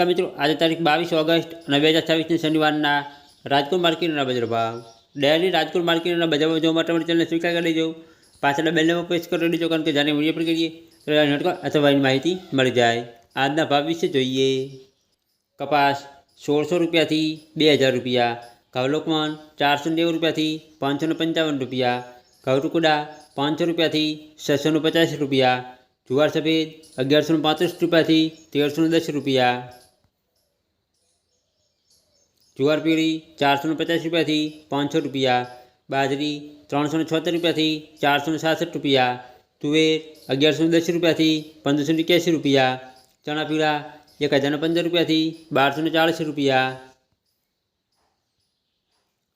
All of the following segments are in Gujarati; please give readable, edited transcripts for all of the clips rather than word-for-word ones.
નમસ્કાર મિત્રો, આજે તારીખ 22 ઓગસ્ટ અને 2026 શનિવારના રાજકોટ માર્કેટના બજાર ભાવ ડેલી રાજકોટ માર્કેટના બજાર ભાવ જોવા માટે ચેનલને સ્વીકાર કરી દેજો। પાછળના બેલને પ્રેસ કરી દેજો, કારણ કે જાણે વિડીયો પર કરીએ તો નોટકો અથવા વાયની માહિતી મળી જાય। આજના ભાવ વિશે જોઈએ। કપાસ 1600 રૂપિયાથી 2000 રૂપિયા, ઘઉં લોકવન 490 રૂપિયાથી 555 રૂપિયા, ઘઉં ટુકડા 500 રૂપિયાથી 650 રૂપિયા, જુવાર સફેદ 1135 રૂપિયાથી 1310 રૂપિયા, જુવાર પીળી 450 રૂપિયાથી 500 રૂપિયા, બાજરી 376 રૂપિયાથી 467 રૂપિયા, તુવેર 1110 રૂપિયાથી 1581 રૂપિયા, ચણા પીળા 1015 રૂપિયાથી 1240 રૂપિયા,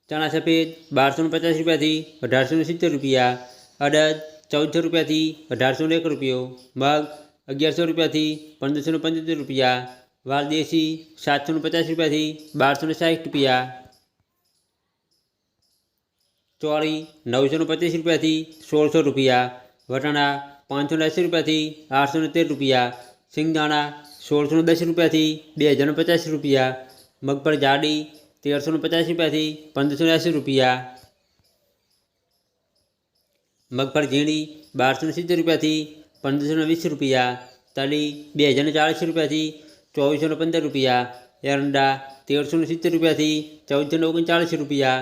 ચણા સફેદ 1250 રૂપિયાથી 1870 રૂપિયા, અડદ 1400 રૂપિયાથી 1801 રૂપિયો, મગ 1100 રૂપિયાથી 1575 રૂપિયા, વાલ દેશી 750 રૂપિયાથી 1260 રૂપિયા, ચોળી 925 રૂપિયાથી 1600 રૂપિયા, વટાણા 580 રૂપિયાથી 813 રૂપિયા, સિંગદાણા 1610 રૂપિયાથી 2050 રૂપિયા, મગફળી જાડી 1350 રૂપિયાથી 1580 રૂપિયા, મગફળી ઝીણી 1270 રૂપિયાથી 1520 રૂપિયા, તલી 2040 રૂપિયાથી 2415 રૂપિયા, એરંડા 1370 રૂપિયાથી 1439 રૂપિયા,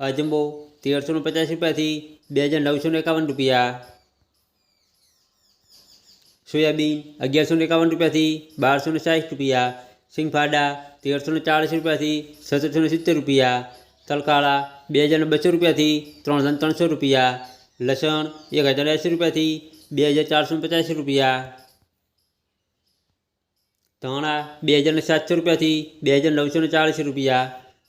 અજમો 1350 રૂપિયાથી 2951 રૂપિયા, સોયાબીન 1151 રૂપિયાથી 1260 રૂપિયા, સિંગફાડા 1340 રૂપિયાથી 1770 રૂપિયા, તલકાળા 2200 રૂપિયાથી 3300 રૂપિયા, લસણ 1080 રૂપિયાથી 2450 રૂપિયા, ધાણા 2700 રૂપિયાથી 2940 રૂપિયા,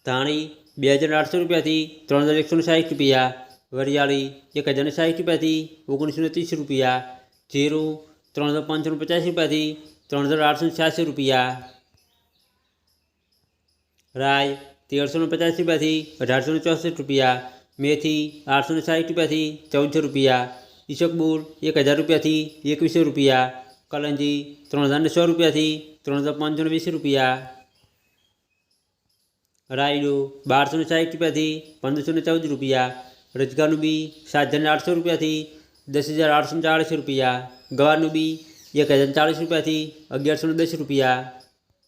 ધાણી 2800 રૂપિયાથી 3160 રૂપિયા, વરિયાળી 1060 રૂપિયાથી 1930 રૂપિયા, જીરું 3550 રૂપિયાથી 3886 રૂપિયા, રાય 1350 રૂપિયાથી 1864 રૂપિયા, મેથી 860 રૂપિયાથી 1400 રૂપિયા, ઈસબગુલ 1000 રૂપિયાથી 2100 રૂપિયા, કલંજી 3100 રૂપિયાથી 3520 રૂપિયા, રાયડું 1260 રૂપિયાથી 1514 રૂપિયા, રજગાનું બી 7800 રૂપિયાથી 10840 રૂપિયા, ગવારનું બી 1040 રૂપિયાથી 1110 રૂપિયા।